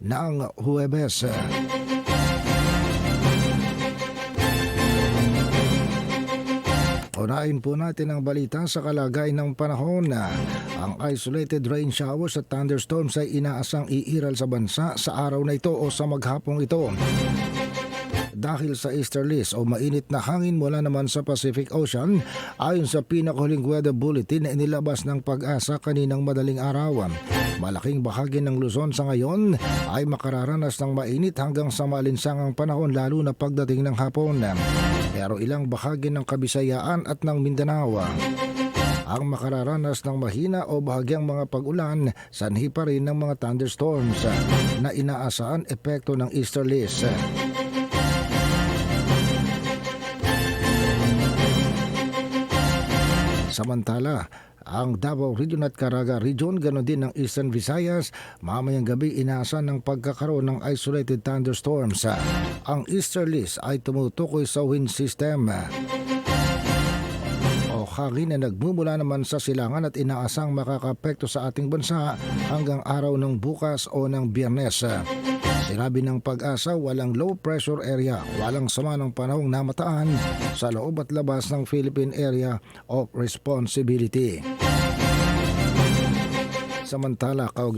ng Huwebes. Unahin po natin ang balita sa kalagayan ng panahon. Ang isolated rain showers at thunderstorms ay inaasang iiral sa bansa sa araw na ito o sa maghapong ito. Dahil sa easterlies o mainit na hangin mula naman sa Pacific Ocean, ayon sa pinakahuling weather bulletin na inilabas ng Pag-asa kaninang madaling araw, malaking bahagi ng Luzon sa ngayon ay makararanas ng mainit hanggang sa malinsangang panahon lalo na pagdating ng hapon. Pero ilang bahagi ng Kabisayaan at ng Mindanao ang makararanas ng mahina o bahagyang mga pag-ulan, sanhi pa rin ng mga thunderstorms na inaasahan epekto ng easterlies. Samantala, ang Davao Region at Caraga Region, ganoon din ng Eastern Visayas, mamayang gabi inaasahan ng pagkakaroon ng isolated thunderstorms. Ang easterlies ay tumutukoy sa wind system o hangin na nagmumula naman sa silangan at inaasang makakapekto sa ating bansa hanggang araw ng bukas o ng Biyernes. Sinabi ng Pag-asa, walang low pressure area, walang sama ng panahong namataan sa loob at labas ng Philippine Area of Responsibility. Samantala, kaugnay